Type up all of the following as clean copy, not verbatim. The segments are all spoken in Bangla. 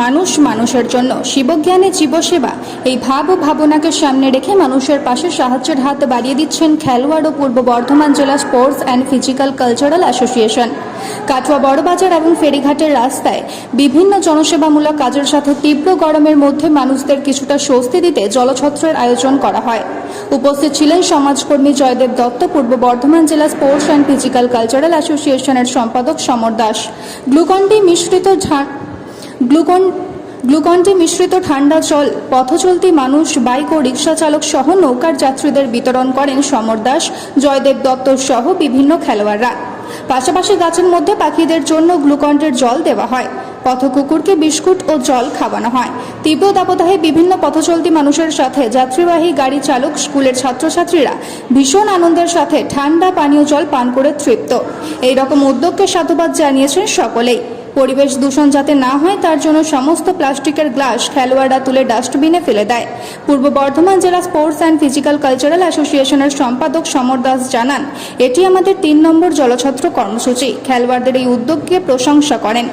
মানুষ মানুষের জন্য শিবজ্ঞানে জীবসেবা এই ভাব ও ভাবনাকে সামনে রেখে মানুষের পাশে সাহায্যের হাত বাড়িয়ে দিচ্ছেন খেলোয়াড় ও পূর্ব বর্ধমান জেলা sports and physical cultural association. Katwa Barabazar এবং ফেরিঘাটের রাস্তায় বিভিন্ন জনসেবামূলক কাজের সাথে তীব্র গরমের মধ্যে মানুষদের কিছুটা স্বস্তি দিতে জলছত্রের আয়োজন করা হয়। উপস্থিত ছিলেন সমাজকর্মী জয়দেব দত্ত, পূর্ব বর্ধমান জেলা স্পোর্টস অ্যান্ড ফিজিক্যাল কালচারাল অ্যাসোসিয়েশনের সম্পাদক সমর দাস। গ্লুকন্ডি মিশ্রিত ঠান্ডা জল পথচলতি মানুষ, বাইক ও রিক্সা চালক সহ নৌকার যাত্রীদের বিতরণ করেন সমর দাস, জয়দেব দত্ত সহ বিভিন্ন খেলোয়াড়রা। পাশাপাশি গাছের মধ্যে পাখিদের জন্য গ্লুকন্ডের জল দেওয়া হয়। পথকুকুরকে বিস্কুট ও জল খাওয়ানো হয়। তীব্র দাবদাহে বিভিন্ন পথচলতি মানুষের সাথে যাত্রীবাহী গাড়ি চালক, স্কুলের ছাত্রছাত্রীরা ভীষণ আনন্দের সাথে ঠান্ডা পানীয় জল পান করে তৃপ্ত। এই রকম উদ্যোগকে সাধুবাদ জানিয়েছেন সকলেই। পরিবেশ দূষণ যাতে না হয় তার জন্য সমস্ত প্লাস্টিকের গ্লাস খেলোয়াড়রা তুলে ডাস্টবিনে ফেলে দেয়। পূর্ব বর্ধমান জেলা স্পোর্টস অ্যান্ড ফিজিক্যাল কালচারাল অ্যাসোসিয়েশনের সম্পাদক সমর দাস জানান, এটি আমাদের 3 নম্বর জলছত্র কর্মসূচি। খেলোয়াড়দের এই উদ্যোগকে প্রশংসা করেন।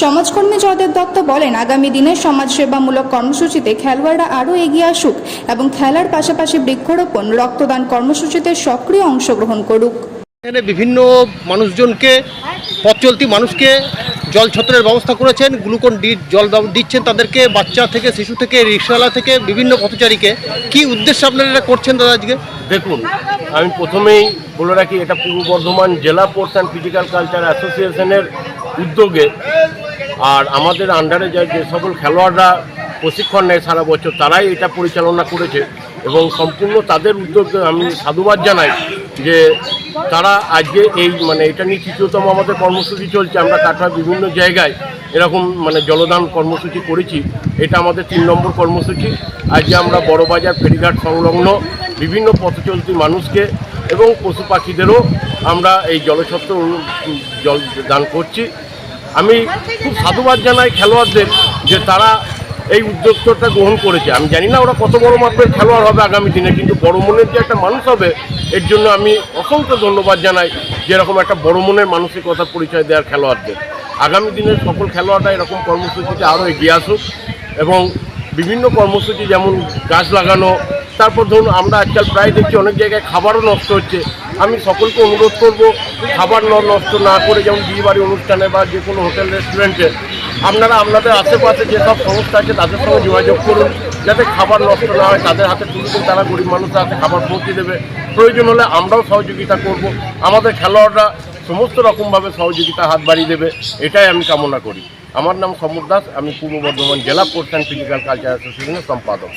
সমাজকর্মী জয়দেব দত্ত বলেন, আগামী দিনে সমাজসেবামূলক কর্মসূচিতে খেলোয়াড়রা আরও এগিয়ে আসুক এবং খেলার পাশাপাশি বৃক্ষরোপণ, রক্তদান কর্মসূচিতে সক্রিয় অংশগ্রহণ করুক। এখানে বিভিন্ন মানুষজনকে, পথ চলতি মানুষকে জলছত্রের ব্যবস্থা করেছেন। গ্লুকন ডি জল দিচ্ছেন তাদেরকে, বাচ্চা থেকে, শিশু থেকে, রিক্সাওয়ালা থেকে বিভিন্ন পথচারীকে। কি উদ্দেশ্যে আপনারা এটা করছেন দাদা আজকে? দেখুন, আমি প্রথমেই বলে রাখি, এটা পূর্ব বর্ধমান জেলা স্পোর্টস অ্যান্ড ফিজিক্যাল কালচার অ্যাসোসিয়েশনের উদ্যোগে। আর আমাদের আন্ডারে যে সকল খেলোয়াড়রা প্রশিক্ষণ নেয় সারা বছর, তারাই এটা পরিচালনা করেছে এবং সম্পূর্ণ তাদের উদ্যোগে আমি সাধুবাদ জানাই যে তারা আজকে এটা নিয়ে ৩য়তম আমাদের কর্মসূচি চলছে। আমরা কাটোয়ার বিভিন্ন জায়গায় এরকম জলদান কর্মসূচি করেছি। এটা আমাদের 3 নম্বর কর্মসূচি। আজকে আমরা বড়বাজার ফেরিঘাট সংলগ্ন বিভিন্ন পথচলতি মানুষকে এবং পশু পাখিদেরও আমরা এই জলছত্র জল দান করছি। আমি খুব সাধুবাদ জানাই খেলোয়াড়দের যে তারা এই উদ্যোগটা গ্রহণ করেছে। আমি জানি না ওরা কত বড় মাপের খেলোয়াড় হবে আগামী দিনে, কিন্তু বড় মনের যে একটা মানুষ হবে, এর জন্য আমি অসংখ্য ধন্যবাদ জানাই যে এরকম একটা বড় মনের মানসিকতা পরিচয় দেওয়ার খেলোয়াড়দের। আগামী দিনের সকল খেলোয়াড়রা এরকম কর্মসূচিতে আরও এগিয়ে আসুক এবং বিভিন্ন কর্মসূচি যেমন গাছ লাগানো, তারপর ধরুন আমরা আজকাল প্রায় দেখছি অনেক জায়গায় খাবারও নষ্ট হচ্ছে। আমি সকলকে অনুরোধ করব, খাবার নষ্ট না করে, যেমন বিয়েবাড়ি অনুষ্ঠানে বা যে কোনো হোটেল রেস্টুরেন্টে আপনারা আপনাদের আশেপাশে যেসব সংস্থা আছে তাদের সঙ্গে যোগাযোগ করুন, যাতে খাবার নষ্ট না হয়। তাদের হাতে তুলে দিন, তারা গরিব মানুষের হাতে খাবার পৌঁছে দেবে। প্রয়োজন হলে আমরাও সহযোগিতা করব, আমাদের খেলোয়াড়রা সমস্ত রকমভাবে সহযোগিতা হাত বাড়িয়ে দেবে, এটাই আমি কামনা করি। আমার নাম সমর দাস, আমি পূর্ব বর্ধমান জেলা স্পোর্টস অ্যান্ড ফিজিক্যাল কালচার অ্যাসোসিয়েশনের সম্পাদক।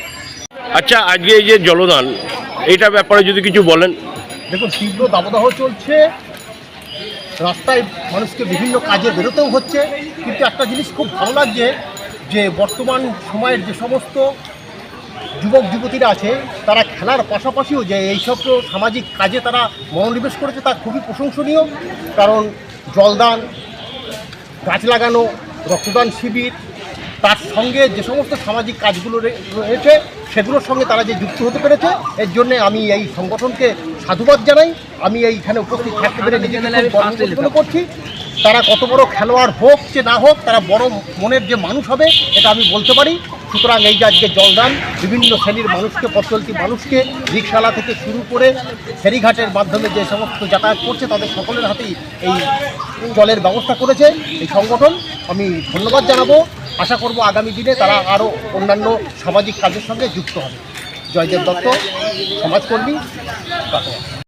আচ্ছা, আজকে এই যে জলদান, এইটার ব্যাপারে যদি কিছু বলেন। দেখুন, তীব্র দাবদাহ চলছে, রাস্তায় মানুষকে বিভিন্ন কাজে বেরোতেও হচ্ছে, কিন্তু একটা জিনিস খুব ভালো লাগছে যে বর্তমান সময়ের যে সমস্ত যুবক যুবতীরা আছে তারা খেলার পাশাপাশিও যে এইসব সামাজিক কাজে তারা মনোনিবেশ করেছে, তা খুবই প্রশংসনীয়। কারণ জলদান, গাছ লাগানো, রক্তদান শিবির, তার সঙ্গে যে সমস্ত সামাজিক কাজগুলো রয়েছে সেগুলোর সঙ্গে তারা যে যুক্ত হতে পেরেছে, এর জন্যে আমি এই সংগঠনকে সাধুবাদ জানাই। আমি এইখানে উপস্থিত থাকতে পেরে নিজেকে গর্ব করছি। তারা কত বড় খেলোয়াড় হোক যে না হোক, তারা বড় মনের যে মানুষ হবে এটা আমি বলতে পারি। সুতরাং এই যে আজকে জলদান বিভিন্ন শ্রেণীর মানুষকে, পথচলতি মানুষকে, রিক্সাওয়ালা থেকে শুরু করে ফেরিঘাটের মাধ্যমে যে সমস্ত যাতায়াত করছে তাদের সকলের হাতেই এই জলের ব্যবস্থা করেছে এই সংগঠন। আমি ধন্যবাদ জানাবো। আশা করব আগামী দিনে তারা আরও অন্যান্য সামাজিক কাজের সঙ্গে যুক্ত হবে। জয়দেব দত্ত, সমাজকর্মী, কাটোয়া।